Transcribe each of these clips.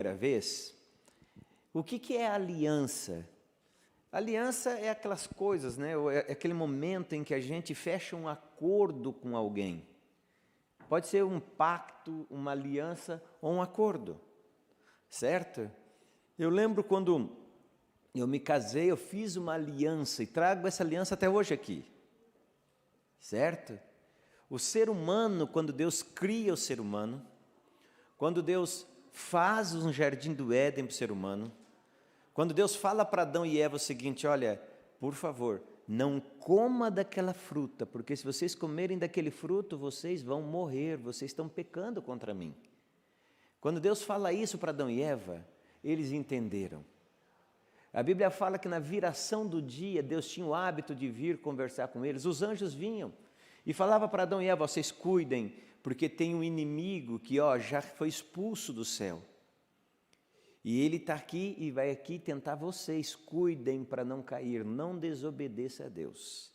primeira vez, o que é aliança? Aliança é aquelas coisas, né? É aquele momento em que a gente fecha um acordo com alguém. Pode ser um pacto, uma aliança ou um acordo, certo? Eu lembro quando eu me casei, eu fiz uma aliança e trago essa aliança até hoje aqui, certo? O ser humano, quando Deus cria o ser humano, quando Deus faz um jardim do Éden para o ser humano, quando Deus fala para Adão e Eva o seguinte: olha, por favor, não coma daquela fruta, porque se vocês comerem daquele fruto, vocês vão morrer, vocês estão pecando contra mim. Quando Deus fala isso para Adão e Eva, eles entenderam. A Bíblia fala que na viração do dia, Deus tinha o hábito de vir conversar com eles. Os anjos vinham e falava para Adão e Eva: vocês cuidem, porque tem um inimigo que já foi expulso do céu. E ele está aqui e vai aqui tentar vocês. Cuidem para não cair, não desobedeça a Deus.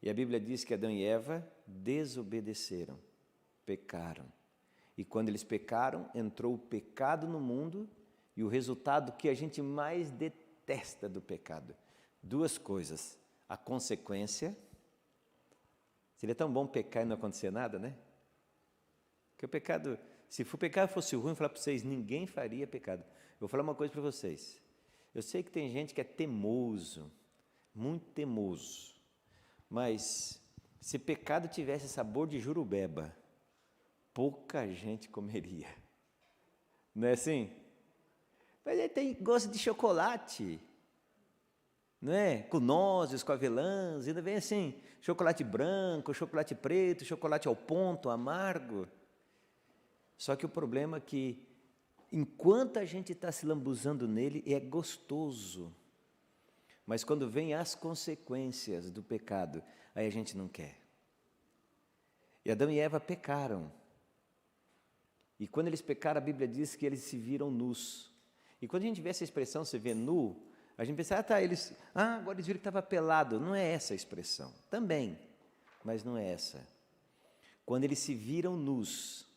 E a Bíblia diz que Adão e Eva desobedeceram, pecaram. E quando eles pecaram, entrou o pecado no mundo, e o resultado que a gente mais detesta do pecado: duas coisas, a consequência. Seria tão bom pecar e não acontecer nada, né? Porque o pecado, se o pecado fosse ruim, eu vou falar para vocês, ninguém faria pecado. Eu vou falar uma coisa para vocês. Eu sei que tem gente que é teimoso, muito teimoso, mas se pecado tivesse sabor de jurubeba, pouca gente comeria. Não é assim? Mas ele tem gosto de chocolate, não é? Com nozes, com avelãs, ainda vem assim, chocolate branco, chocolate preto, chocolate ao ponto, amargo. Só que o problema é que, enquanto a gente está se lambuzando nele, é gostoso. Mas quando vem as consequências do pecado, aí a gente não quer. E Adão e Eva pecaram. E quando eles pecaram, a Bíblia diz que eles se viram nus. E quando a gente vê essa expressão, se vê nu, a gente pensa, agora eles viram que estava pelado. Não é essa a expressão. Também, mas não é essa. Quando eles se viram nus,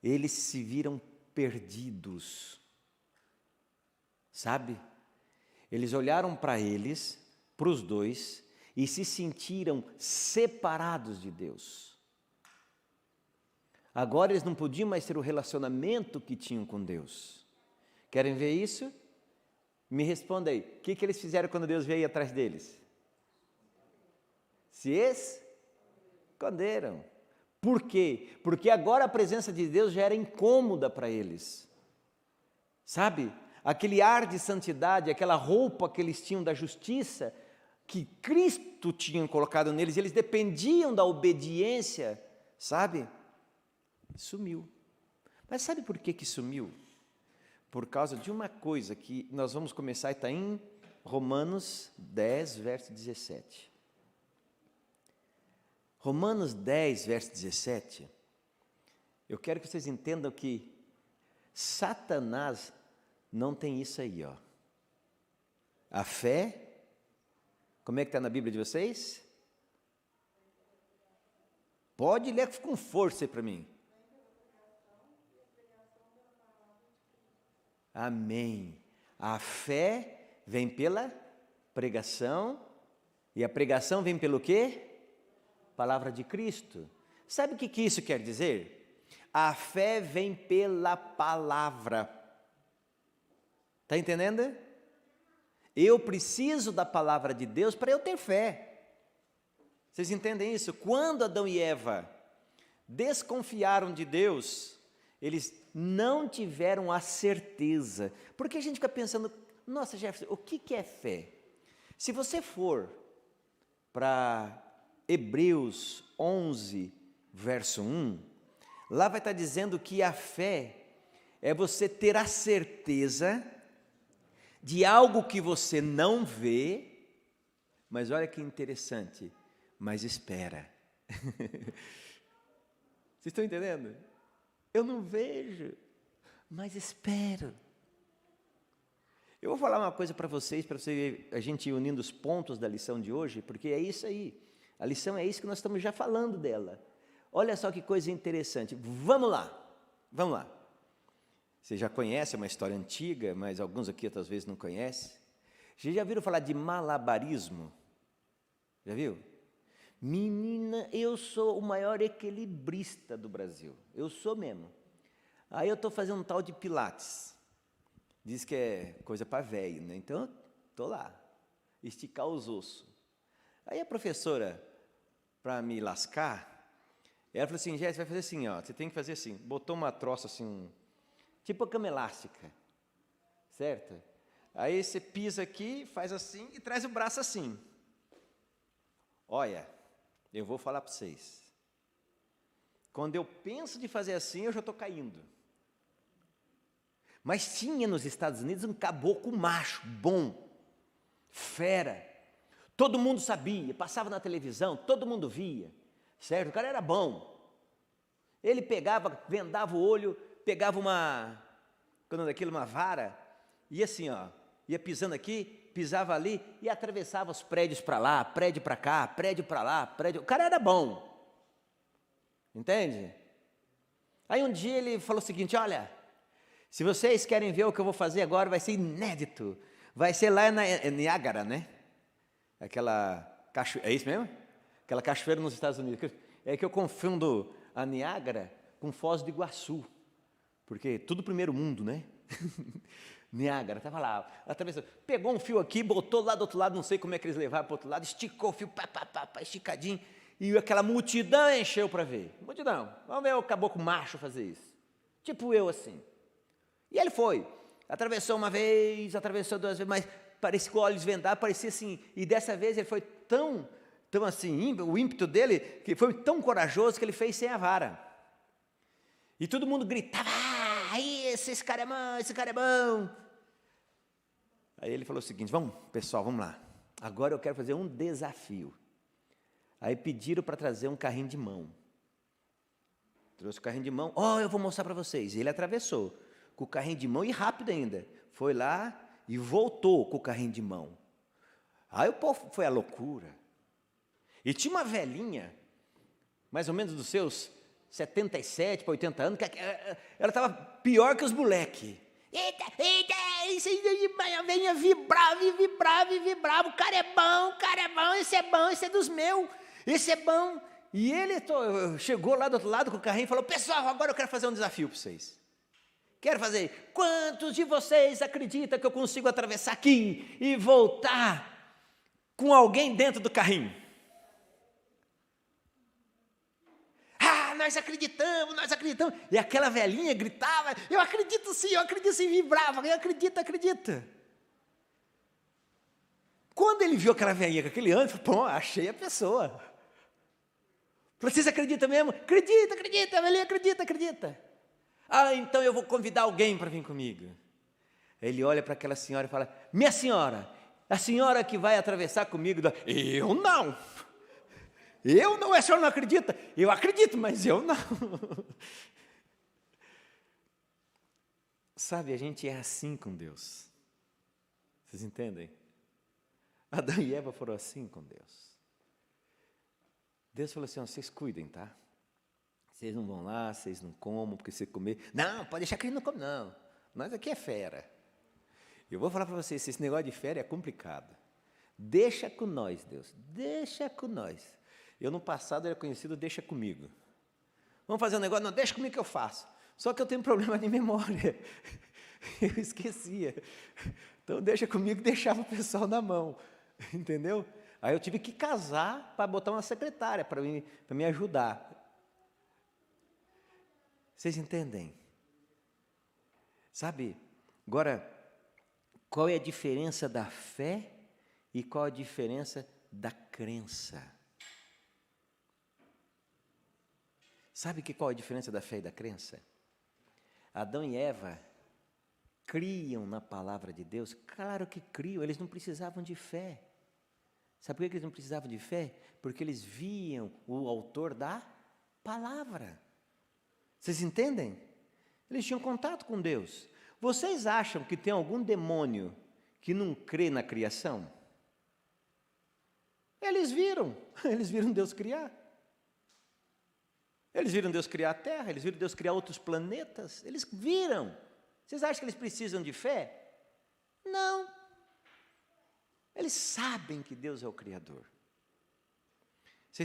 eles se viram perdidos, sabe? Eles olharam para eles, para os dois, e se sentiram separados de Deus. Agora eles não podiam mais ter o relacionamento que tinham com Deus. Querem ver isso? Me responda aí, o que eles fizeram quando Deus veio atrás deles? Se esconderam. Por quê? Porque agora a presença de Deus já era incômoda para eles. Sabe? Aquele ar de santidade, aquela roupa que eles tinham da justiça, que Cristo tinha colocado neles, eles dependiam da obediência, sabe? Sumiu. Mas sabe por que sumiu? Por causa de uma coisa que nós vamos começar, está em Romanos 10, verso 17. Romanos 10, verso 17, eu quero que vocês entendam que Satanás não tem isso aí, ó. A fé, como é que está na Bíblia de vocês? Pode ler com força aí para mim. Amém. A fé vem pela pregação, e a pregação vem pelo quê? Palavra de Cristo. Sabe o que isso quer dizer? A fé vem pela palavra. Está entendendo? Eu preciso da palavra de Deus para eu ter fé. Vocês entendem isso? Quando Adão e Eva desconfiaram de Deus, eles não tiveram a certeza. Porque a gente fica pensando, nossa, Jefferson, o que é fé? Se você for para Hebreus 11, verso 1, lá vai estar dizendo que a fé é você ter a certeza de algo que você não vê, mas olha que interessante, mas espera. Vocês estão entendendo? Eu não vejo, mas espero. Eu vou falar uma coisa para vocês, a gente ir unindo os pontos da lição de hoje, porque é isso aí. A lição é isso que nós estamos já falando dela. Olha só que coisa interessante. Vamos lá. Você já conhece, é uma história antiga, mas alguns aqui talvez não conhecem. Vocês já viram falar de malabarismo? Já viu? Menina, eu sou o maior equilibrista do Brasil. Eu sou mesmo. Aí eu estou fazendo um tal de pilates. Diz que é coisa para velho, né? Então, estou lá, esticar os ossos. Aí a professora, para me lascar, ela falou assim, Jéssica, vai fazer assim, ó, você tem que fazer assim. Botou uma troça assim, tipo a cama elástica, certo? Aí você pisa aqui, faz assim e traz o braço assim. Olha, eu vou falar para vocês. Quando eu penso de fazer assim, eu já estou caindo. Mas tinha nos Estados Unidos um caboclo macho, bom, fera. Todo mundo sabia, passava na televisão, todo mundo via, certo? O cara era bom. Ele pegava, vendava o olho, pegava uma vara, e assim, ó, ia pisando aqui, pisava ali, e atravessava os prédios para lá, prédio para cá, prédio para lá, prédio... O cara era bom, entende? Aí um dia ele falou o seguinte, olha, se vocês querem ver o que eu vou fazer agora, vai ser inédito. Vai ser lá na Niágara, né? Aquela cachoeira, é isso mesmo? Aquela cachoeira nos Estados Unidos. É que eu confundo a Niágara com Foz do Iguaçu. Porque tudo primeiro mundo, né? Niágara, estava lá, atravessou. Pegou um fio aqui, botou lá do outro lado, não sei como é que eles levaram para o outro lado, esticou o fio, pá, esticadinho, e aquela multidão encheu para ver. Multidão, vamos ver o caboclo macho fazer isso. Tipo eu assim. E ele foi, atravessou uma vez, atravessou duas vezes, mas parecia com olhos vendados, parecia assim, e dessa vez ele foi tão assim, o ímpeto dele, que foi tão corajoso que ele fez sem a vara. E todo mundo gritava, esse cara é bom, esse cara é bom. Aí ele falou o seguinte, vamos, pessoal, vamos lá. Agora eu quero fazer um desafio. Aí pediram para trazer um carrinho de mão. Trouxe o carrinho de mão, eu vou mostrar para vocês. Ele atravessou com o carrinho de mão e rápido ainda. Foi lá e voltou com o carrinho de mão. Aí o povo foi a loucura. E tinha uma velhinha, mais ou menos dos seus 77 para 80 anos, que ela estava pior que os moleques. Eita, isso aí, a velhinha vibrava. O cara é bom, esse é dos meus, esse é bom. E ele chegou lá do outro lado com o carrinho e falou, pessoal, agora eu quero fazer um desafio para vocês. Quero fazer. Quantos de vocês acreditam que eu consigo atravessar aqui e voltar com alguém dentro do carrinho? Nós acreditamos. E aquela velhinha gritava, eu acredito sim, vibrava, eu acredito. Quando ele viu aquela velhinha com aquele ânimo, pô, achei a pessoa. Vocês acreditam mesmo? Acredita, a velhinha acredita. Então eu vou convidar alguém para vir comigo. Ele olha para aquela senhora e fala, minha senhora, a senhora que vai atravessar comigo, eu não, a senhora não acredita? Eu acredito, mas eu não. Sabe, a gente é assim com Deus. Vocês entendem? Adão e Eva foram assim com Deus. Deus falou assim, vocês cuidem, tá? Vocês não vão lá, vocês não comam, porque você comer. Não, pode deixar que a gente não come, não. Nós aqui é fera. Eu vou falar para vocês, esse negócio de fera é complicado. Deixa com nós, Deus. Deixa com nós. Eu no passado era conhecido, deixa comigo. Vamos fazer um negócio? Não, deixa comigo que eu faço. Só que eu tenho um problema de memória. Eu esquecia. Então deixa comigo, deixava o pessoal na mão. Entendeu? Aí eu tive que casar para botar uma secretária para me ajudar. Vocês entendem? Sabe, agora, qual é a diferença da fé e qual a diferença da crença? Sabe qual é a diferença da fé e da crença? Adão e Eva criam na palavra de Deus? Claro que criam, eles não precisavam de fé. Sabe por que eles não precisavam de fé? Porque eles viam o autor da palavra. Vocês entendem? Eles tinham contato com Deus. Vocês acham que tem algum demônio que não crê na criação? Eles viram Deus criar. Eles viram Deus criar a terra, eles viram Deus criar outros planetas, eles viram. Vocês acham que eles precisam de fé? Não. Eles sabem que Deus é o Criador. Você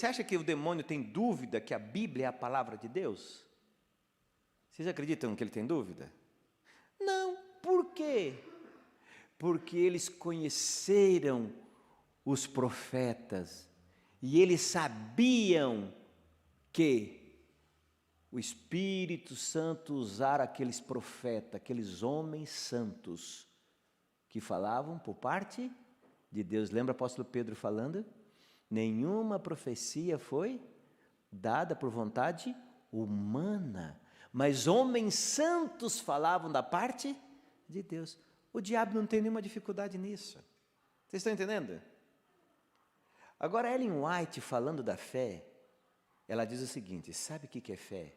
acha que o demônio tem dúvida que a Bíblia é a palavra de Deus? Vocês acreditam que ele tem dúvida? Não. Por quê? Porque eles conheceram os profetas e eles sabiam que o Espírito Santo usara aqueles profetas, aqueles homens santos que falavam por parte de Deus. Lembra o apóstolo Pedro falando? Nenhuma profecia foi dada por vontade humana, mas homens santos falavam da parte de Deus. O diabo não tem nenhuma dificuldade nisso. Vocês estão entendendo? Agora, Ellen White, falando da fé, ela diz o seguinte: sabe o que é fé?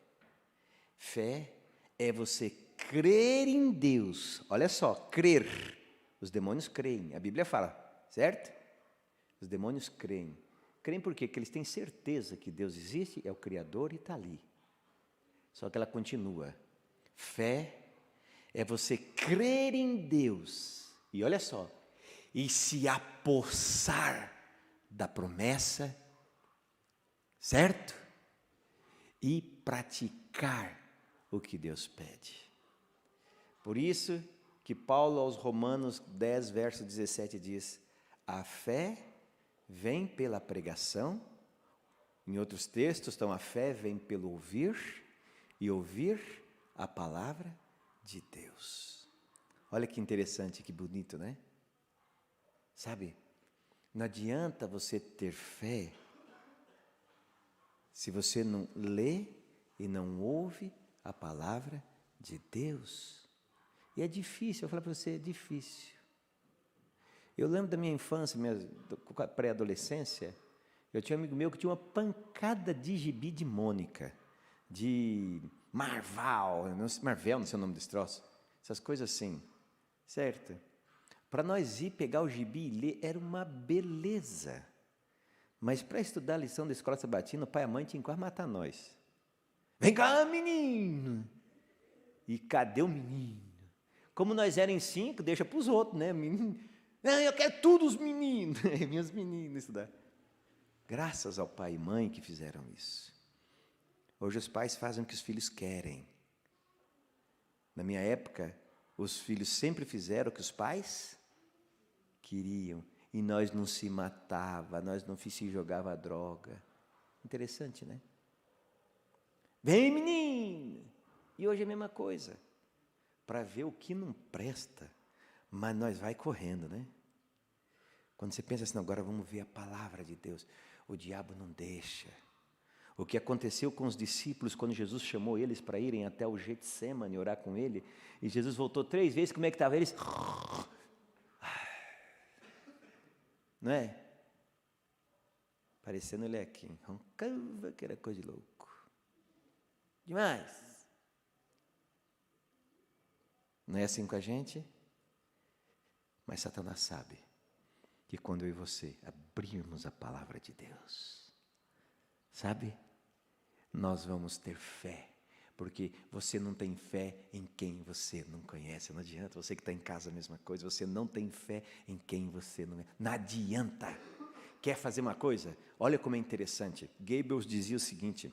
Fé é você crer em Deus. Olha só, crer. Os demônios creem, a Bíblia fala, certo? Os demônios creem. Creem por quê? Porque eles têm certeza que Deus existe, é o Criador e está ali. Só que ela continua. Fé é você crer em Deus. E olha só, e se apossar da promessa, certo? E praticar o que Deus pede. Por isso que Paulo aos Romanos 10, verso 17 diz: a fé vem pela pregação. Em outros textos, então, a fé vem pelo ouvir, e ouvir a palavra de Deus. Olha que interessante, que bonito, né? Sabe, não adianta você ter fé se você não lê e não ouve a palavra de Deus. E é difícil, eu falo para você, é difícil. Eu lembro da minha infância, minha pré-adolescência, eu tinha um amigo meu que tinha uma pancada de gibi de Mônica, de Marvel, não sei o nome desse troço, essas coisas assim, certo? Para nós ir pegar o gibi e ler, era uma beleza. Mas para estudar a lição da escola sabatina, o pai e a mãe tinham que quase matar nós. Vem cá, menino! E cadê o menino? Como nós éramos em 5, deixa para os outros, né? Menino. Não, eu quero todos os meninos. Minhas meninas estudar. Graças ao pai e mãe que fizeram isso. Hoje os pais fazem o que os filhos querem. Na minha época, os filhos sempre fizeram o que os pais queriam. E nós não se matava, nós não se jogava droga. Interessante, né? Vem, menino! E hoje é a mesma coisa. Para ver o que não presta, mas nós vai correndo, né? Quando você pensa assim, agora vamos ver a palavra de Deus, o diabo não deixa. O que aconteceu com os discípulos quando Jesus chamou eles para irem até o Getsemane orar com ele, e Jesus voltou 3 vezes, como é que estava eles? Não é? Parecendo ele aqui, roncava que era coisa de louco. Demais. Não é assim com a gente? Mas Satanás sabe que quando eu e você abrirmos a palavra de Deus, sabe? Nós vamos ter fé, porque você não tem fé em quem você não conhece. Não adianta, você que está em casa a mesma coisa, você não tem fé em quem você não é. Não adianta. Quer fazer uma coisa? Olha como é interessante. Goebbels dizia o seguinte: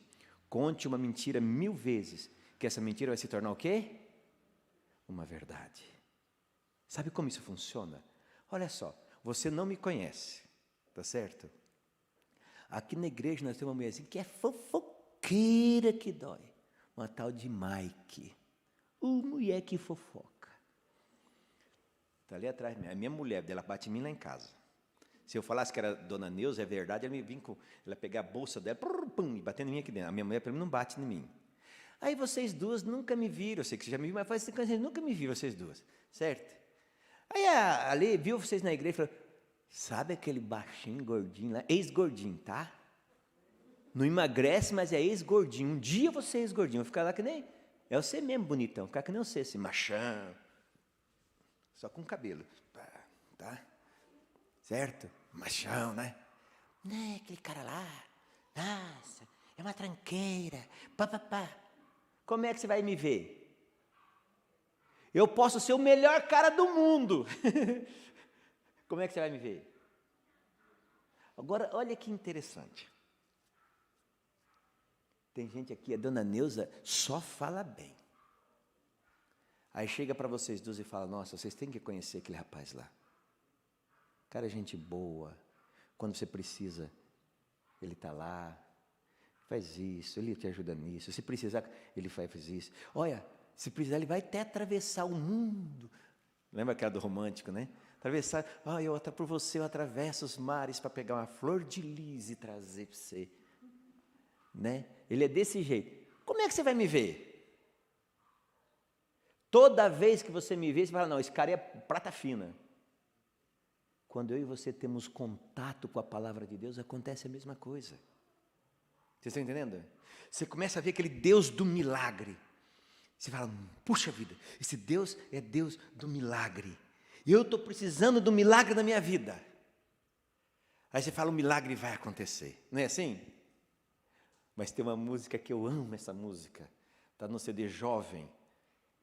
conte uma mentira 1000 vezes, que essa mentira vai se tornar o quê? Uma verdade. Sabe como isso funciona? Olha só, você não me conhece, tá certo? Aqui na igreja nós temos uma mulherzinha que é fofoqueira que dói, uma tal de Mike, mulher que fofoca. Está ali atrás, a minha mulher, ela bate em mim lá em casa. Se eu falasse que era Dona Neuza, é verdade, ela me vinha com, ela pegar a bolsa dela, pum, e batendo em mim aqui dentro. A minha mulher, para mim, não bate em mim. Aí vocês duas nunca me viram, eu sei que você já me viu, mas faz 50 anos, nunca me viram vocês duas, certo? Aí ali viu vocês na igreja e falou: sabe aquele baixinho, gordinho lá? Ex-gordinho, tá? Não emagrece, mas é ex-gordinho. Um dia você é ex-gordinho, vai ficar lá que nem... É você mesmo, bonitão, ficar que nem você, assim, machão. Só com cabelo, tá? Certo? Machão, né? Não, aquele cara lá, nossa, é uma tranqueira, pá. Como é que você vai me ver? Eu posso ser o melhor cara do mundo. Como é que você vai me ver? Agora, olha que interessante. Tem gente aqui, a dona Neuza só fala bem. Aí chega para vocês duas e fala, nossa, vocês têm que conhecer aquele rapaz lá. Cara, gente boa. Quando você precisa, ele está lá. Faz isso, ele te ajuda nisso. Se precisar, ele faz isso. Olha, se precisar, ele vai até atravessar o mundo. Lembra aquela do romântico, né? Atravessar, eu até por você, eu atravesso os mares para pegar uma flor de lis e trazer para você. Né? Ele é desse jeito. Como é que você vai me ver? Toda vez que você me vê, você fala, não, esse cara é prata fina. Quando eu e você temos contato com a palavra de Deus, acontece a mesma coisa. Vocês estão entendendo? Você começa a ver aquele Deus do milagre. Você fala, puxa vida, esse Deus é Deus do milagre. E eu estou precisando do milagre na minha vida. Aí você fala, o milagre vai acontecer. Não é assim? Mas tem uma música que eu amo, essa música. Está no CD Jovem,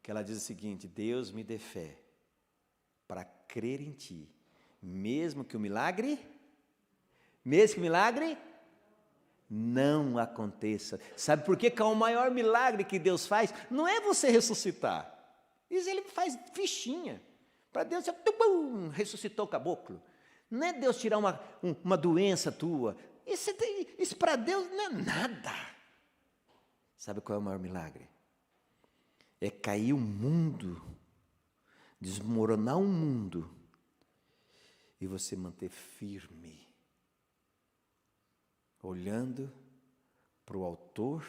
que ela diz o seguinte, Deus me dê fé para crer em Ti. Mesmo que o milagre não aconteça. Sabe por quê? Que é o maior milagre que Deus faz, não é você ressuscitar. Isso ele faz fichinha. Para Deus, ressuscitou o caboclo. Não é Deus tirar uma doença tua. Isso para Deus não é nada. Sabe qual é o maior milagre? É cair o mundo, desmoronar o mundo, e você manter firme, olhando para o autor,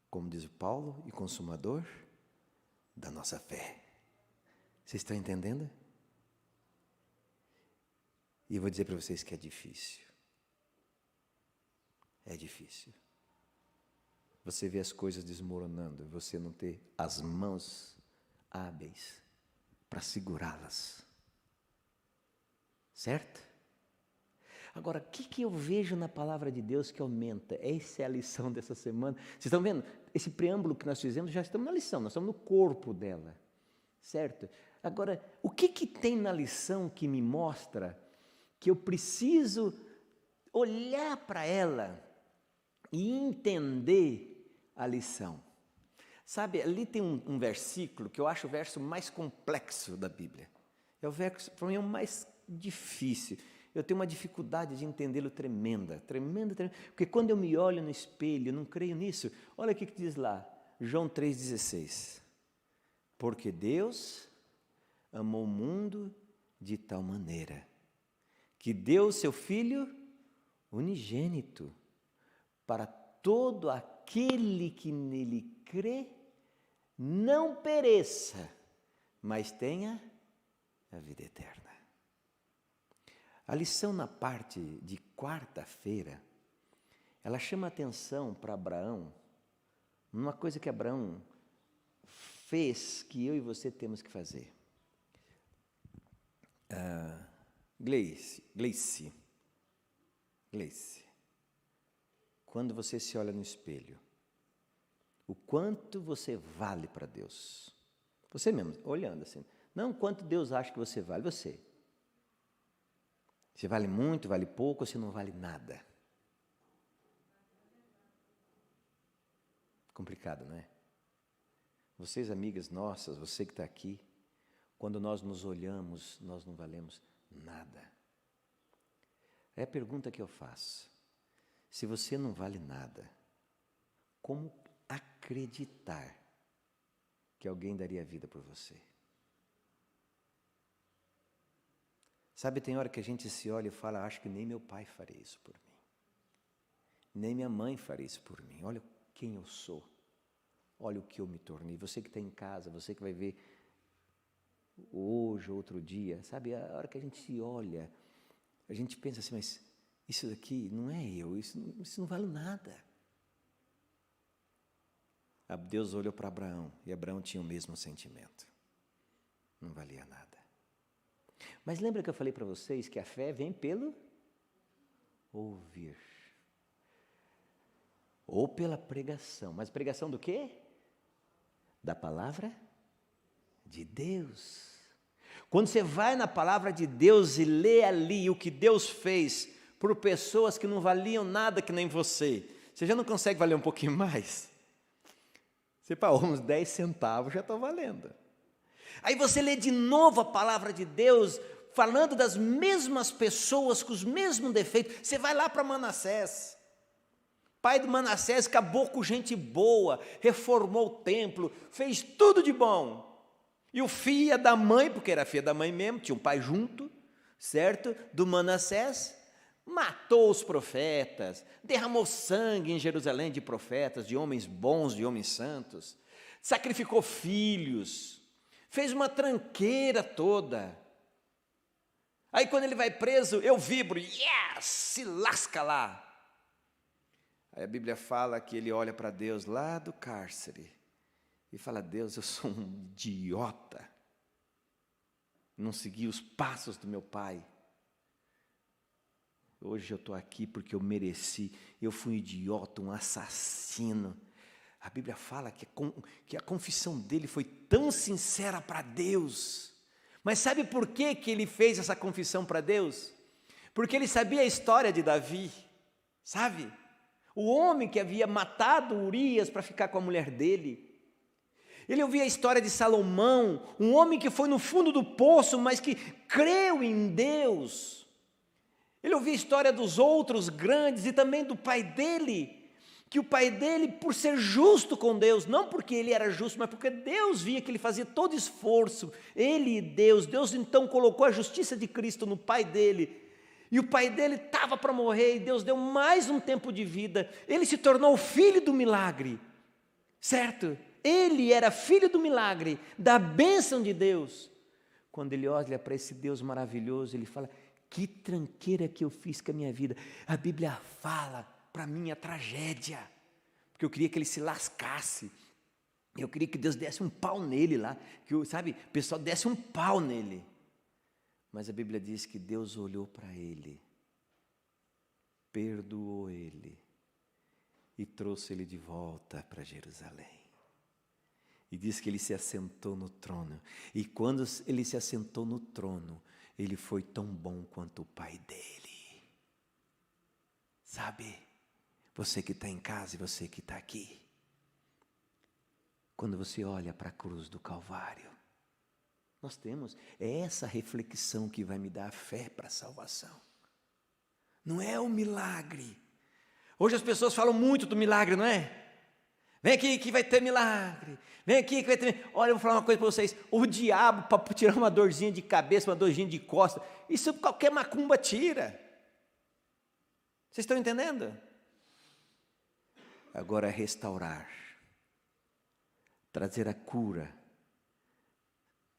como diz Paulo, e consumador da nossa fé. Vocês estão entendendo? E eu vou dizer para vocês que é difícil. É difícil. Você vê as coisas desmoronando, você não ter as mãos hábeis para segurá-las. Certo? Agora, o que eu vejo na palavra de Deus que aumenta? Essa é a lição dessa semana. Vocês estão vendo? Esse preâmbulo que nós fizemos, já estamos na lição, nós estamos no corpo dela. Certo? Agora, o que tem na lição que me mostra que eu preciso olhar para ela e entender a lição? Sabe, ali tem um versículo que eu acho o verso mais complexo da Bíblia. É o verso, para mim, é o mais difícil. Eu tenho uma dificuldade de entendê-lo tremenda. Porque quando eu me olho no espelho, eu não creio nisso. Olha o que diz lá, João 3,16. Porque Deus amou o mundo de tal maneira que deu o seu Filho unigênito para todo aquele que nele crê, não pereça, mas tenha a vida eterna. A lição na parte de quarta-feira, ela chama atenção para Abraão, numa coisa que Abraão fez que eu e você temos que fazer. Gleice, quando você se olha no espelho, o quanto você vale para Deus? Você mesmo, olhando assim, não quanto Deus acha que você vale, você. Você vale muito, vale pouco, ou você não vale nada? Complicado, não é? Vocês, amigas nossas, você que está aqui, quando nós nos olhamos, nós não valemos nada. É a pergunta que eu faço. Se você não vale nada, como acreditar que alguém daria a vida por você? Sabe, tem hora que a gente se olha e fala, acho que nem meu pai faria isso por mim. Nem minha mãe faria isso por mim. Olha quem eu sou. Olha o que eu me tornei. Você que está em casa, você que vai ver hoje, outro dia, sabe, a hora que a gente se olha, a gente pensa assim, mas isso daqui não é eu, isso não vale nada. Deus olhou para Abraão, e Abraão tinha o mesmo sentimento. Não valia nada. Mas lembra que eu falei para vocês que a fé vem pelo ouvir. Ou pela pregação. Mas pregação do quê? Da palavra de Deus. Quando você vai na palavra de Deus e lê ali o que Deus fez por pessoas que não valiam nada que nem você já não consegue valer um pouquinho mais? Você pagou uns 10 centavos, já está valendo. Aí você lê de novo a palavra de Deus, falando das mesmas pessoas, com os mesmos defeitos. Você vai lá para Manassés. Pai do Manassés acabou com gente boa, reformou o templo, fez tudo de bom. E o filho da mãe, porque era filho da mãe mesmo, tinha um pai junto, certo? Do Manassés, matou os profetas, derramou sangue em Jerusalém de profetas, de homens bons, de homens santos, sacrificou filhos, fez uma tranqueira toda. Aí quando ele vai preso, eu vibro, yes, se lasca lá. Aí a Bíblia fala que ele olha para Deus lá do cárcere e fala: Deus, eu sou um idiota, não segui os passos do meu pai. Hoje eu estou aqui porque eu mereci, eu fui um idiota, um assassino. A Bíblia fala que a confissão dele foi tão sincera para Deus. Mas sabe por que ele fez essa confissão para Deus? Porque ele sabia a história de Davi, sabe? O homem que havia matado Urias para ficar com a mulher dele. Ele ouvia a história de Salomão, um homem que foi no fundo do poço, mas que creu em Deus. Ele ouvia a história dos outros grandes e também do pai dele, que o pai dele, por ser justo com Deus, não porque ele era justo, mas porque Deus via que ele fazia todo esforço, ele e Deus então colocou a justiça de Cristo no pai dele, e o pai dele estava para morrer, e Deus deu mais um tempo de vida, ele se tornou o filho do milagre, certo? Ele era filho do milagre, da bênção de Deus. Quando ele olha para esse Deus maravilhoso, ele fala: que tranqueira que eu fiz com a minha vida. A Bíblia fala para mim a tragédia, porque eu queria que ele se lascasse, eu queria que Deus desse um pau nele lá, que o pessoal desse um pau nele. Mas a Bíblia diz que Deus olhou para ele, perdoou ele e trouxe ele de volta para Jerusalém. E diz que ele se assentou no trono. E quando ele se assentou no trono, ele foi tão bom quanto o pai dele. Sabe? Você que está em casa e você que está aqui. Quando você olha para a cruz do Calvário, nós temos essa reflexão que vai me dar a fé para a salvação. Não é o milagre. Hoje as pessoas falam muito do milagre, não é? Vem aqui que vai ter milagre. Vem aqui que vai ter... Olha, eu vou falar uma coisa para vocês. O diabo, para tirar uma dorzinha de cabeça, uma dorzinha de costa, isso qualquer macumba tira. Vocês estão entendendo? Agora é restaurar. Trazer a cura.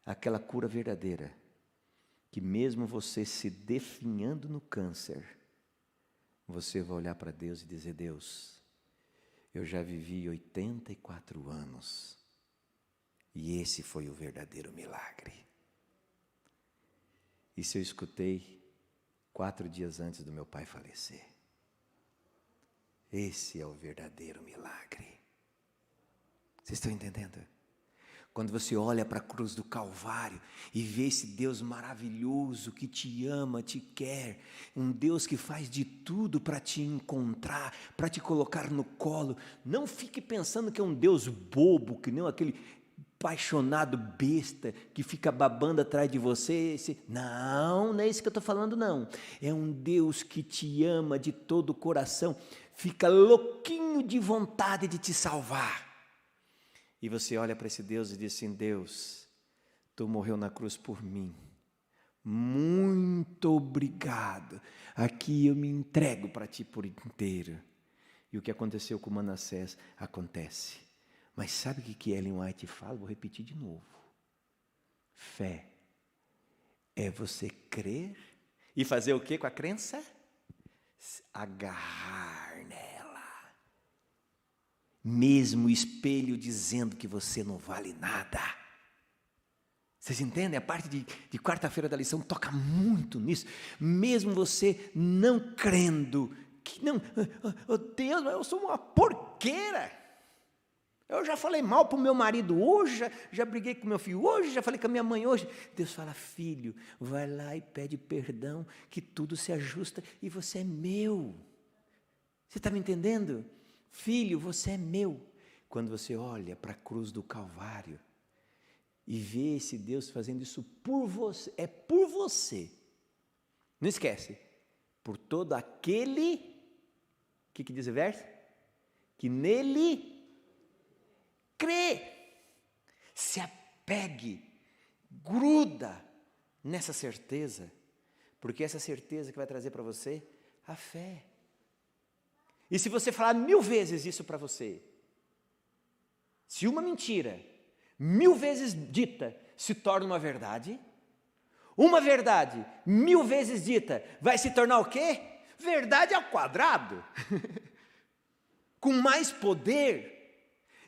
Aquela cura verdadeira. Que mesmo você se definhando no câncer, você vai olhar para Deus e dizer: Deus, eu já vivi 84 anos e esse foi o verdadeiro milagre. Isso eu escutei 4 dias antes do meu pai falecer. Esse é o verdadeiro milagre. Vocês estão entendendo? Quando você olha para a cruz do Calvário e vê esse Deus maravilhoso que te ama, te quer, um Deus que faz de tudo para te encontrar, para te colocar no colo, não fique pensando que é um Deus bobo, que nem aquele apaixonado besta que fica babando atrás de você. Não é isso que eu estou falando, não. É um Deus que te ama de todo o coração, fica louquinho de vontade de te salvar. E você olha para esse Deus e diz assim: Deus, Tu morreu na cruz por mim, muito obrigado, aqui eu me entrego para Ti por inteiro. E o que aconteceu com Manassés, acontece. Mas sabe o que Ellen White fala? Vou repetir de novo. Fé é você crer e fazer o que com a crença? Agarrar nela. Mesmo o espelho dizendo que você não vale nada. Vocês entendem? A parte de quarta-feira da lição toca muito nisso. Mesmo você não crendo, que não, oh Deus, eu sou uma porqueira. Eu já falei mal para o meu marido hoje, já briguei com meu filho hoje, já falei com a minha mãe hoje. Deus fala, filho, vai lá e pede perdão, que tudo se ajusta e você é meu. Você está me entendendo? Filho, você é meu. Quando você olha para a cruz do Calvário e vê esse Deus fazendo isso por você, é por você. Não esquece, por todo aquele, o que diz o verso? Que nele crê, se apegue, gruda nessa certeza, porque essa certeza que vai trazer para você a fé. E se você falar 1000 vezes isso para você, se uma mentira 1000 vezes dita se torna uma verdade 1000 vezes dita vai se tornar o quê? Verdade ao quadrado, com mais poder.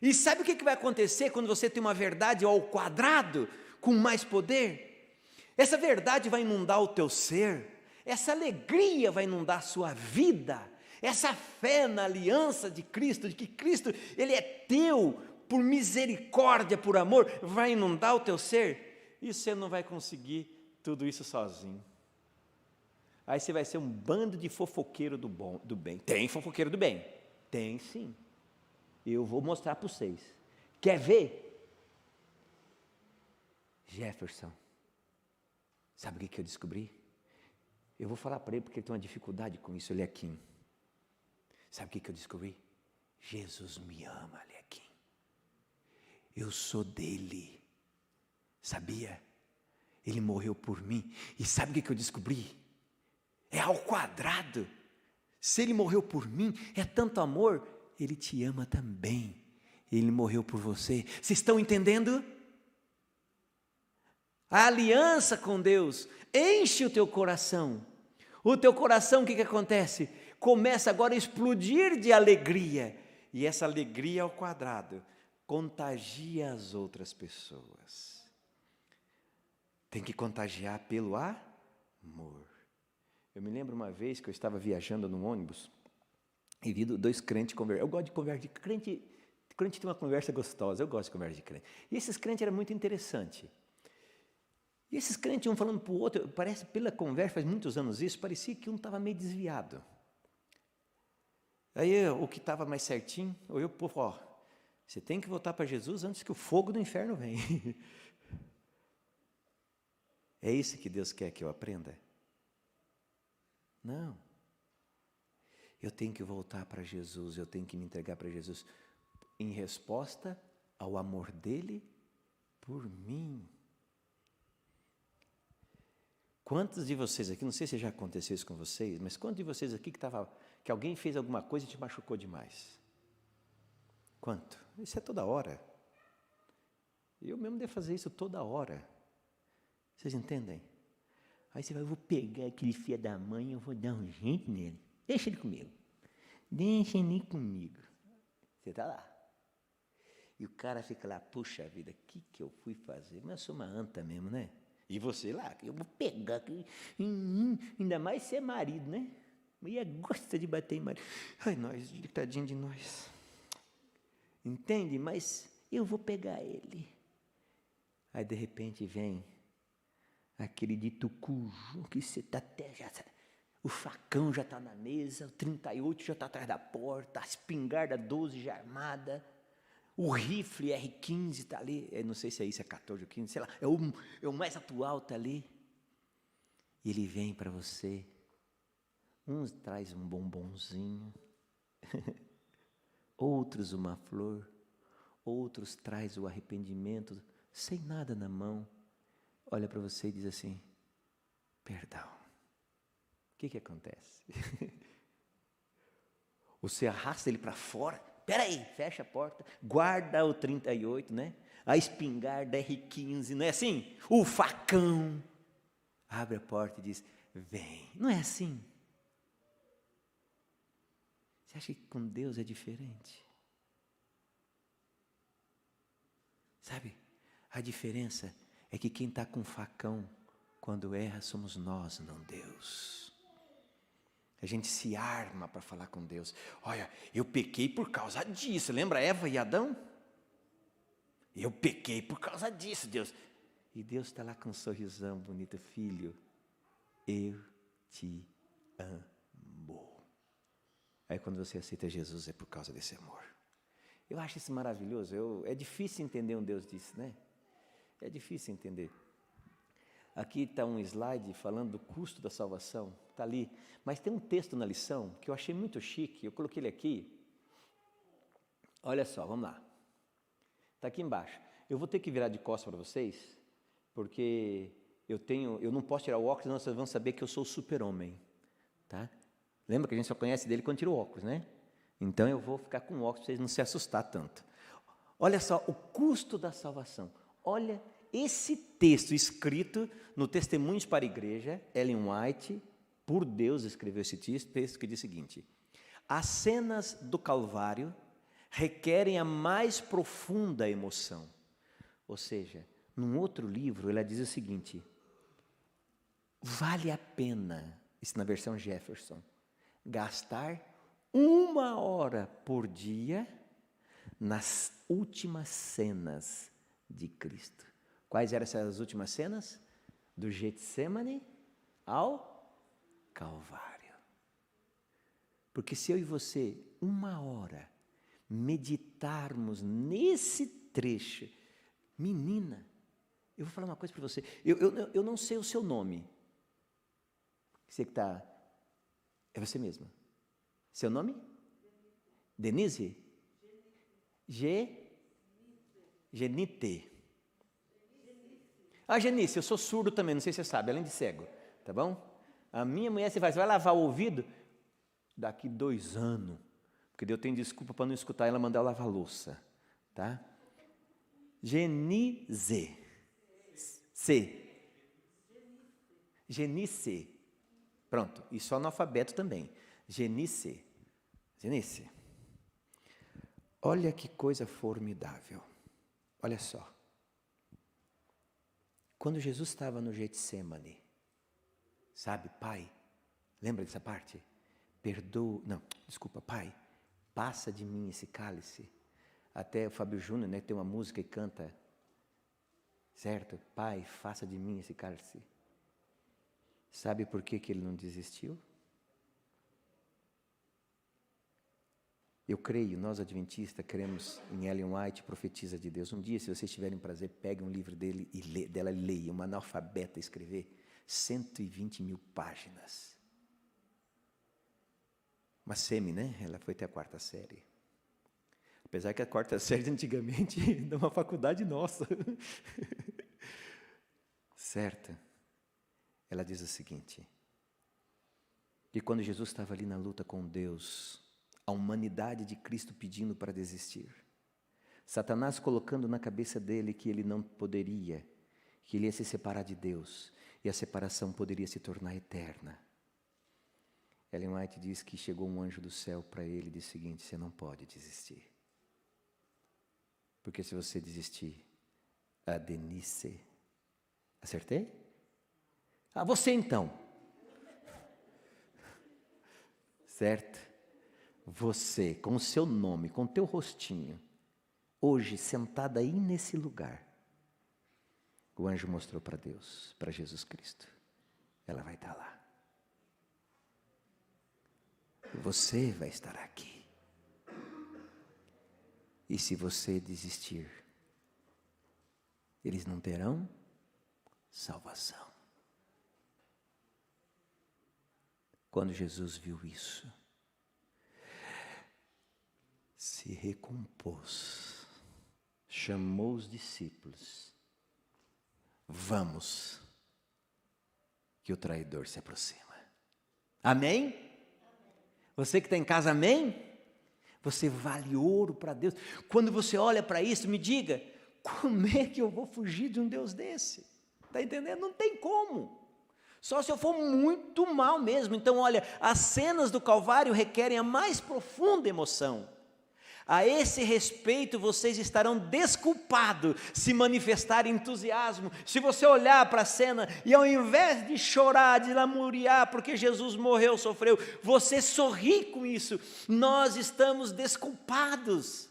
E sabe o que vai acontecer quando você tem uma verdade ao quadrado, com mais poder? Essa verdade vai inundar o teu ser, essa alegria vai inundar a sua vida, essa fé na aliança de Cristo, de que Cristo, Ele é teu, por misericórdia, por amor, vai inundar o teu ser, e você não vai conseguir tudo isso sozinho. Aí você vai ser um bando de fofoqueiro do bem. Tem fofoqueiro do bem? Tem sim. Eu vou mostrar para vocês. Quer ver? Jefferson, sabe o que eu descobri? Eu vou falar para ele porque ele tem uma dificuldade com isso, ele é Kim. Sabe o que eu descobri? Jesus me ama, ele é Kim. Eu sou dele, sabia? Ele morreu por mim. E sabe o que eu descobri? É ao quadrado. Se ele morreu por mim, é tanto amor, ele te ama também. Ele morreu por você. Vocês estão entendendo? A aliança com Deus enche o teu coração. O teu coração, o que acontece? Começa agora a explodir de alegria. E essa alegria ao quadrado contagia as outras pessoas. Tem que contagiar pelo amor. Eu me lembro uma vez que eu estava viajando num ônibus e vi 2 crentes conversando. Eu gosto de conversa de crente. Crente tem uma conversa gostosa, eu gosto de conversa de crente. E esses crentes eram muito interessantes. E esses crentes, um falando para o outro, parece, pela conversa, faz muitos anos isso, parecia que um estava meio desviado. Aí o que estava mais certinho, olhou para o povo, ó, você tem que voltar para Jesus antes que o fogo do inferno venha. É isso que Deus quer que eu aprenda? Não. Eu tenho que voltar para Jesus, eu tenho que me entregar para Jesus em resposta ao amor dele por mim. Quantos de vocês aqui, não sei se já aconteceu isso com vocês, mas quantos de vocês aqui que alguém fez alguma coisa e te machucou demais? Quanto? Isso é toda hora. Eu mesmo devo fazer isso toda hora. Vocês entendem? Aí você vai, eu vou pegar aquele filho da mãe, eu vou dar um jeito nele. Deixa ele comigo. Deixa ele comigo. Você está lá. E o cara fica lá, puxa vida, o que eu fui fazer? Mas eu sou uma anta mesmo, né? E você lá, eu vou pegar, ainda mais ser marido, né? Mulher gosta de bater em marido. Ai, nós, tadinho de nós. Entende? Mas eu vou pegar ele. Aí, de repente, vem aquele dito cujo, que você está até já... O facão já está na mesa, o 38 já está atrás da porta, a espingarda 12 já armada, o rifle R15 está ali, eu não sei se é isso, é 14 ou 15, sei lá, é o mais atual, está ali. E ele vem para você, uns traz um bombonzinho, outros uma flor, outros traz o arrependimento, sem nada na mão, olha para você e diz assim, perdão. O que acontece? Você arrasta ele para fora, peraí, fecha a porta, guarda o 38, né? A espingarda R15, não é assim? O facão, abre a porta e diz, vem, não é assim? Você acha que com Deus é diferente? Sabe, a diferença é que quem está com facão, quando erra, somos nós, não Deus. A gente se arma para falar com Deus. Olha, eu pequei por causa disso. Lembra Eva e Adão? Eu pequei por causa disso, Deus. E Deus está lá com um sorrisão bonito. Filho, eu te amo. Aí quando você aceita Jesus, é por causa desse amor. Eu acho isso maravilhoso. É difícil entender um Deus disso, né? É difícil entender. Aqui está um slide falando do custo da salvação. Está ali. Mas tem um texto na lição que eu achei muito chique. Eu coloquei ele aqui. Olha só, vamos lá. Está aqui embaixo. Eu vou ter que virar de costas para vocês, porque eu não posso tirar o óculos, senão vocês vão saber que eu sou o super-homem. Tá? Lembra que a gente só conhece dele quando tira o óculos, né? Então eu vou ficar com o óculos para vocês não se assustar tanto. Olha só, o custo da salvação. Olha esse texto escrito no Testemunhos para a Igreja, Ellen White, por Deus escreveu esse texto que diz o seguinte: as cenas do Calvário requerem a mais profunda emoção. Ou seja, num outro livro ela diz o seguinte: vale a pena, isso na versão Jefferson, gastar 1 hora por dia nas últimas cenas de Cristo. Quais eram essas últimas cenas? Do Getsemane ao Calvário. Porque se eu e você, 1 hora, meditarmos nesse trecho, menina, eu vou falar uma coisa para você, eu não sei o seu nome. Você que está, é você mesma. Seu nome? Denise? Genite. Genice, eu sou surdo também, não sei se você sabe, além de cego, tá bom? A minha mulher, você vai lavar o ouvido daqui 2 anos, porque eu tenho desculpa para não escutar ela mandar eu lavar a louça, tá? Genice. Pronto, e só analfabeto também. Genice. Olha que coisa formidável. Olha só. Quando Jesus estava no Getsemane, sabe, Pai, lembra dessa parte? Pai, passa de mim esse cálice. Até o Fábio Júnior, né, tem uma música e canta, certo? Pai, faça de mim esse cálice. Sabe por que ele não desistiu? Eu creio, nós adventistas cremos em Ellen White, profetisa de Deus. Um dia, se vocês tiverem prazer, pegue um livro dela e leia, uma analfabeta escrever 120 mil páginas. Uma semi, né? Ela foi até a 4ª série. Apesar que a 4ª série antigamente era uma faculdade nossa. Certo? Ela diz o seguinte: que quando Jesus estava ali na luta com Deus, a humanidade de Cristo pedindo para desistir, Satanás colocando na cabeça dele que ele não poderia, que ele ia se separar de Deus, e a separação poderia se tornar eterna. Ellen White diz que chegou um anjo do céu para ele e disse o seguinte: você não pode desistir. Porque se você desistir, a Denise... Acertei? Você então. Certo? Você, com o seu nome, com o teu rostinho, hoje sentada aí nesse lugar, o anjo mostrou para Deus, para Jesus Cristo. Ela vai estar lá. Você vai estar aqui. E se você desistir, eles não terão salvação. Quando Jesus viu isso, se recompôs, chamou os discípulos: vamos, que o traidor se aproxima. Amém? Você que está em casa, amém? Você vale ouro para Deus. Quando você olha para isso, me diga, como é que eu vou fugir de um Deus desse? Está entendendo? Não tem como. Só se eu for muito mal mesmo. Então, olha, as cenas do Calvário requerem a mais profunda emoção. A esse respeito, vocês estarão desculpados se manifestarem entusiasmo. Se você olhar para a cena e ao invés de chorar, de lamuriar porque Jesus morreu, sofreu, você sorri com isso. Nós estamos desculpados.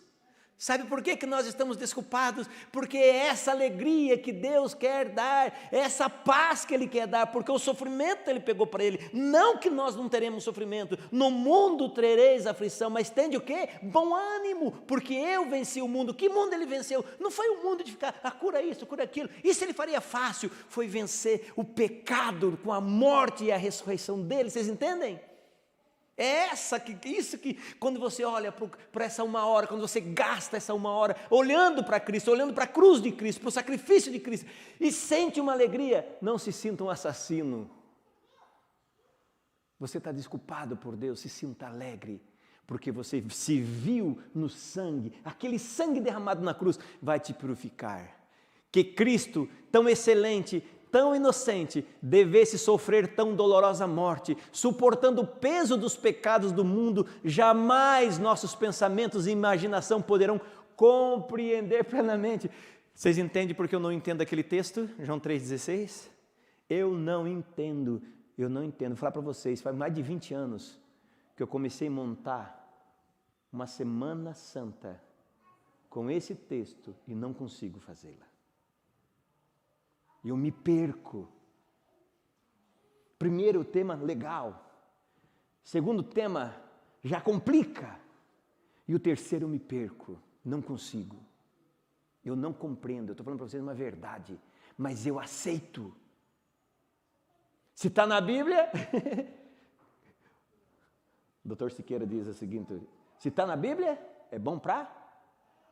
Sabe por que que nós estamos desculpados? Porque é essa alegria que Deus quer dar, é essa paz que Ele quer dar, porque o sofrimento Ele pegou para Ele. Não que nós não teremos sofrimento, no mundo tereis aflição, mas tende o quê? Bom ânimo, porque eu venci o mundo. Que mundo Ele venceu? Não foi o mundo de ficar, cura isso, cura aquilo. Isso Ele faria fácil, foi vencer o pecado com a morte e a ressurreição dEle, vocês entendem? É isso que quando você olha para essa 1 hora, quando você gasta essa 1 hora, olhando para Cristo, olhando para a cruz de Cristo, para o sacrifício de Cristo, e sente uma alegria, não se sinta um assassino. Você está desculpado por Deus, se sinta alegre, porque você se viu no sangue, aquele sangue derramado na cruz vai te purificar. Que Cristo, tão excelente, tão inocente, devesse sofrer tão dolorosa morte, suportando o peso dos pecados do mundo, jamais nossos pensamentos e imaginação poderão compreender plenamente. Vocês entendem porque eu não entendo aquele texto? João 3,16? Eu não entendo. Vou falar para vocês, faz mais de 20 anos que eu comecei a montar uma Semana Santa com esse texto e não consigo fazê-la. Eu me perco. Primeiro tema, legal. Segundo tema, já complica. E o terceiro, eu me perco. Não consigo. Eu não compreendo. Eu estou falando para vocês uma verdade. Mas eu aceito. Se está na Bíblia... O Dr. Siqueira diz o seguinte: se está na Bíblia, é bom para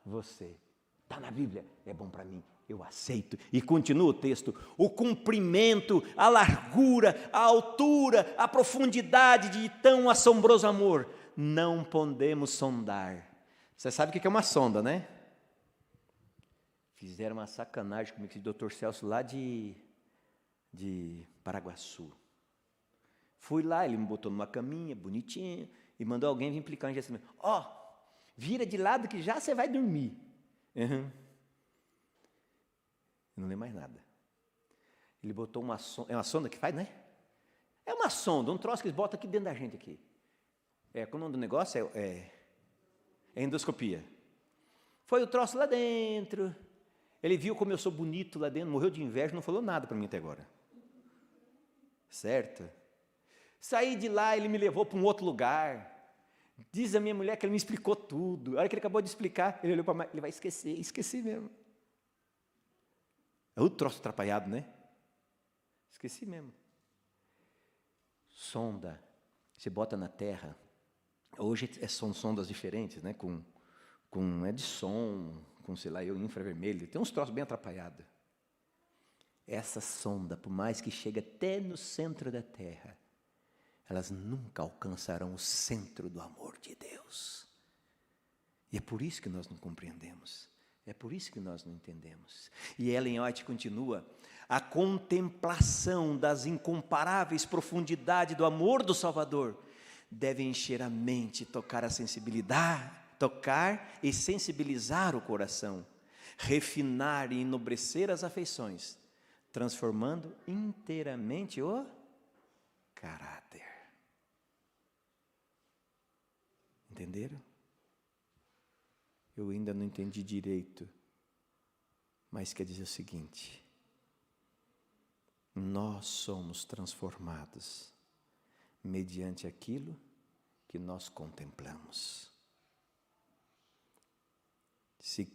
você. Está na Bíblia, é bom para mim. Eu aceito. E continua o texto: o comprimento, a largura, a altura, a profundidade de tão assombroso amor, não podemos sondar. Você sabe o que é uma sonda, né? Fizeram uma sacanagem comigo, o Dr. Celso lá de Paraguaçu. Fui lá, ele me botou numa caminha, bonitinho, e mandou alguém vir implicar em Jesus. Vira de lado que já você vai dormir. Uhum. Eu não lembro mais nada. Ele botou uma sonda, é uma sonda que faz, né? É uma sonda, um troço que eles botam aqui dentro da gente aqui. Qual o nome do negócio? É endoscopia. Foi o troço lá dentro. Ele viu como eu sou bonito lá dentro, morreu de inveja, não falou nada para mim até agora. Certo? Saí de lá, ele me levou para um outro lugar. Diz a minha mulher que ele me explicou tudo. A hora que ele acabou de explicar, ele olhou para mim, ele vai esquecer, esqueci mesmo. É o troço atrapalhado, né? Esqueci mesmo. Sonda, você bota na terra. Hoje são sondas diferentes, né? É de som, com sei lá, infravermelho. Tem uns troços bem atrapalhados. Essa sonda, por mais que chegue até no centro da terra, elas nunca alcançarão o centro do amor de Deus. E é por isso que nós não compreendemos. É por isso que nós não entendemos. E Ellen White continua: a contemplação das incomparáveis profundidades do amor do Salvador deve encher a mente, tocar e sensibilizar o coração, refinar e enobrecer as afeições, transformando inteiramente o caráter. Entenderam? Eu ainda não entendi direito, mas quer dizer o seguinte: nós somos transformados mediante aquilo que nós contemplamos. Se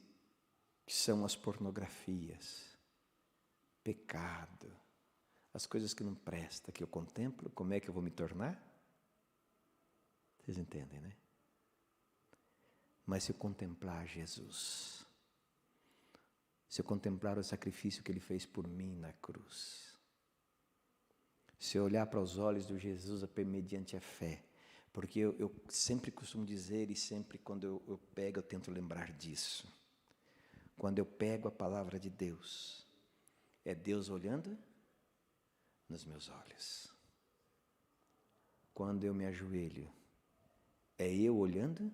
são as pornografias, pecado, as coisas que não prestam, que eu contemplo, como é que eu vou me tornar? Vocês entendem, né? Mas se eu contemplar Jesus, se eu contemplar o sacrifício que Ele fez por mim na cruz, se eu olhar para os olhos de Jesus mediante a fé, porque eu sempre costumo dizer, e sempre quando eu pego, eu tento lembrar disso. Quando eu pego a palavra de Deus, é Deus olhando nos meus olhos. Quando eu me ajoelho, é eu olhando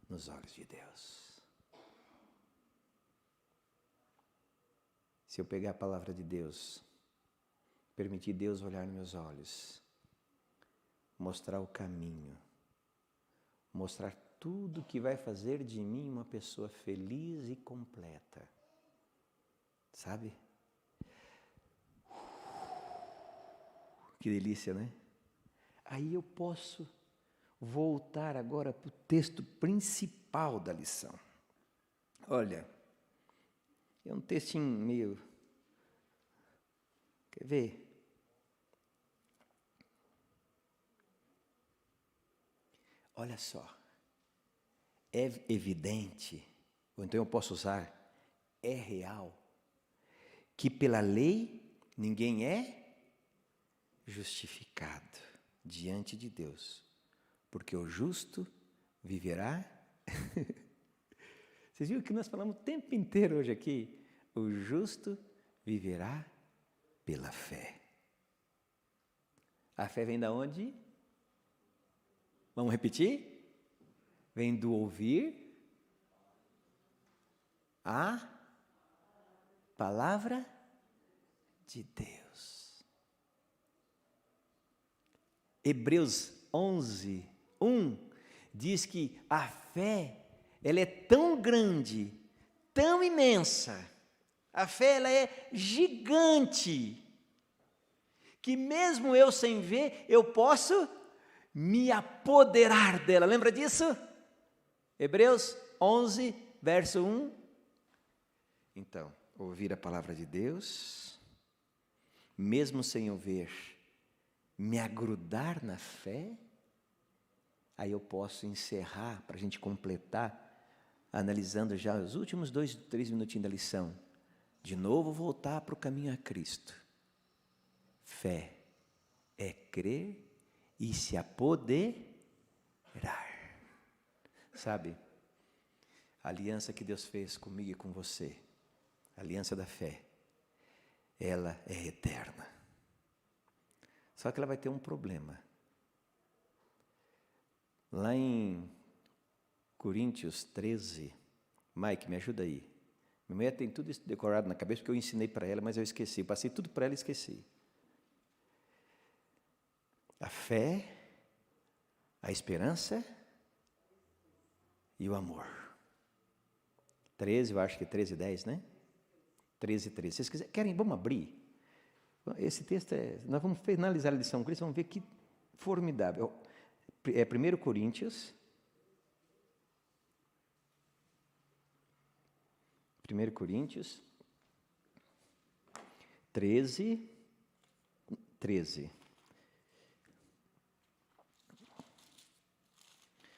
nos olhos de Deus. Se eu pegar a palavra de Deus, permitir Deus olhar nos meus olhos, mostrar o caminho, mostrar tudo que vai fazer de mim uma pessoa feliz e completa. Sabe? Que delícia, né? Aí eu posso voltar agora para o texto principal da lição. Olha, é um textinho meio... Quer ver? Olha só. É evidente, ou então eu posso usar, é real, que pela lei ninguém é justificado diante de Deus, porque o justo viverá. Vocês viram que nós falamos o tempo inteiro hoje aqui? O justo viverá pela fé. A fé vem da onde? Vamos repetir? Vem do ouvir a palavra de Deus. Hebreus 11, 1 diz que a fé, ela é tão grande, tão imensa, a fé ela é gigante, que mesmo eu sem ver, eu posso me apoderar dela. Lembra disso? Hebreus 11, verso 1. Então, ouvir a palavra de Deus, mesmo sem eu ver, me agrudar na fé, aí eu posso encerrar, para a gente completar, analisando já os últimos 2, 3 minutinhos da lição. De novo voltar para o caminho a Cristo. Fé é crer e se apoderar. Sabe, a aliança que Deus fez comigo e com você, a aliança da fé, ela é eterna. Só que ela vai ter um problema. Lá em Coríntios 13, Mike, me ajuda aí. Minha mulher tem tudo isso decorado na cabeça, porque eu ensinei para ela, mas eu esqueci. Eu passei tudo para ela e esqueci. A fé, a esperança e o amor. 13, eu acho que é 13, 10, né? 13, 13. Se vocês querem, vamos abrir. Esse texto, nós vamos finalizar a lição com isso, vamos ver que formidável. É 1 Coríntios. 1 Coríntios 13, 13.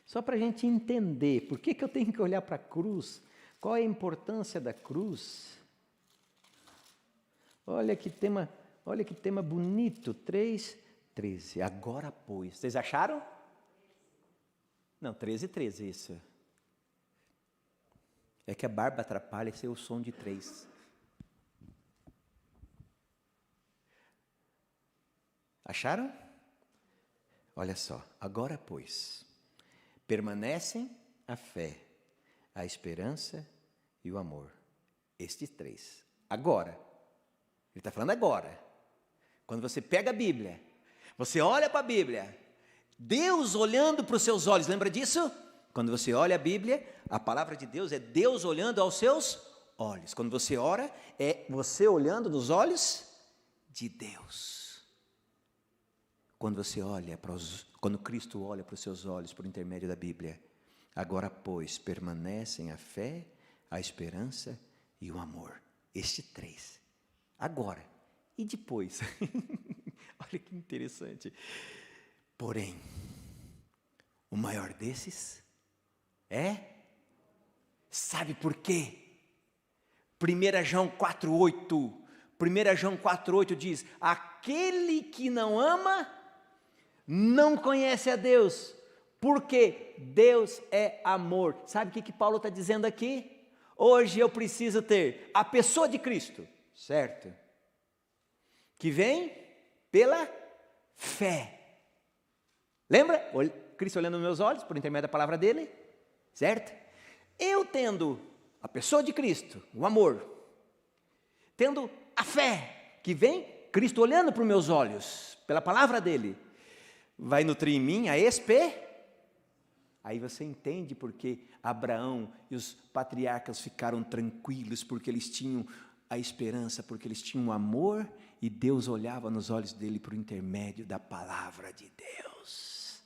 Só para a gente entender por que eu tenho que olhar para a cruz, qual é a importância da cruz. Olha que tema bonito, 3, 13. Agora, pois, vocês acharam? Não, 13, 13, isso. É que a barba atrapalha esse é o som de 3. Acharam? Olha só, agora, pois, permanecem a fé, a esperança e o amor. Estes 3. Agora. Ele está falando agora. Quando você pega a Bíblia, você olha para a Bíblia, Deus olhando para os seus olhos, lembra disso? Quando você olha a Bíblia, a palavra de Deus é Deus olhando aos seus olhos. Quando você ora, é você olhando nos olhos de Deus. Quando você olha quando Cristo olha para os seus olhos por intermédio da Bíblia, agora, pois, permanecem a fé, a esperança e o amor. Estes 3. Agora. E depois? Olha que interessante. Porém, o maior desses sabe por quê? 1 João 4,8. 1 João 4,8 diz: aquele que não ama, não conhece a Deus, porque Deus é amor. Sabe o que Paulo está dizendo aqui? Hoje eu preciso ter a pessoa de Cristo, certo? Que vem pela fé. Lembra? Cristo olhando nos meus olhos, por intermédio da palavra dele, certo? Eu tendo a pessoa de Cristo, o amor, tendo a fé, que vem Cristo olhando para os meus olhos, pela palavra dele, vai nutrir em mim Aí você entende porque Abraão e os patriarcas ficaram tranquilos, porque eles tinham a esperança, porque eles tinham o amor, e Deus olhava nos olhos dele por intermédio da palavra de Deus.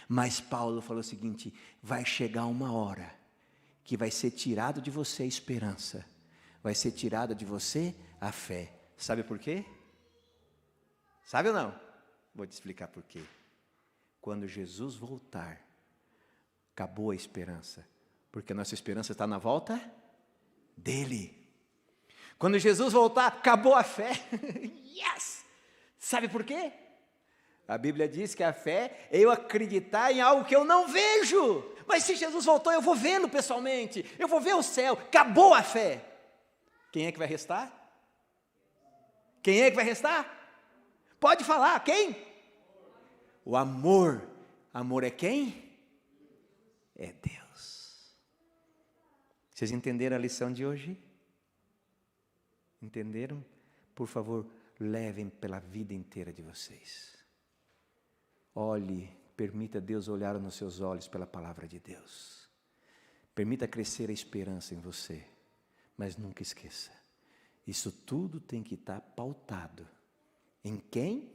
Mas Paulo falou o seguinte: vai chegar uma hora que vai ser tirado de você a esperança, vai ser tirada de você a fé. Sabe por quê? Sabe ou não? Vou te explicar por quê. Quando Jesus voltar, acabou a esperança, porque a nossa esperança está na volta dele. Quando Jesus voltar, acabou a fé. Yes! Sabe por quê? A Bíblia diz que a fé é eu acreditar em algo que eu não vejo. Mas se Jesus voltou, eu vou vê-lo pessoalmente, eu vou ver o céu. Acabou a fé. Quem é que vai restar? Quem é que vai restar? Pode falar, quem? O amor. Amor é quem? É Deus. Vocês entenderam a lição de hoje? Entenderam? Por favor, levem pela vida inteira de vocês. Olhe, permita Deus olhar nos seus olhos pela palavra de Deus. Permita crescer a esperança em você. Mas nunca esqueça, isso tudo tem que estar pautado em quem?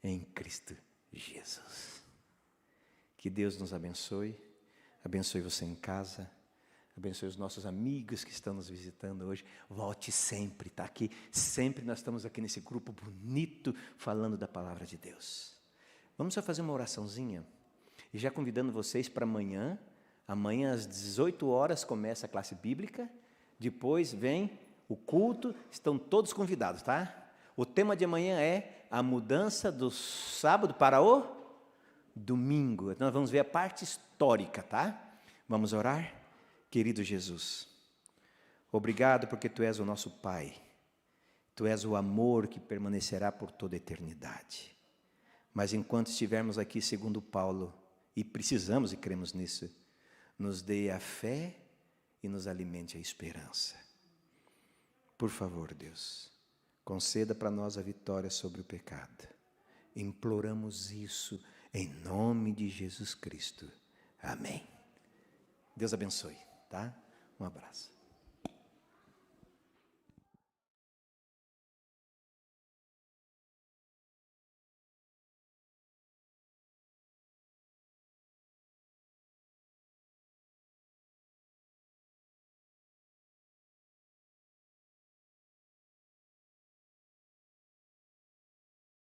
Em Cristo Jesus. Que Deus nos abençoe, abençoe você em casa, abençoe os nossos amigos que estão nos visitando hoje. Volte sempre, está aqui, sempre nós estamos aqui nesse grupo bonito, falando da palavra de Deus. Vamos só fazer uma oraçãozinha, e já convidando vocês para amanhã. Amanhã às 18 horas começa a classe bíblica, depois vem o culto, estão todos convidados, tá? O tema de amanhã é a mudança do sábado para o domingo. Então nós vamos ver a parte histórica, tá? Vamos orar? Querido Jesus, obrigado porque Tu és o nosso Pai, Tu és o amor que permanecerá por toda a eternidade. Mas enquanto estivermos aqui segundo Paulo, e precisamos e cremos nisso, nos dê a fé e nos alimente a esperança. Por favor, Deus, conceda para nós a vitória sobre o pecado. Imploramos isso em nome de Jesus Cristo. Amém. Deus abençoe, tá? Um abraço.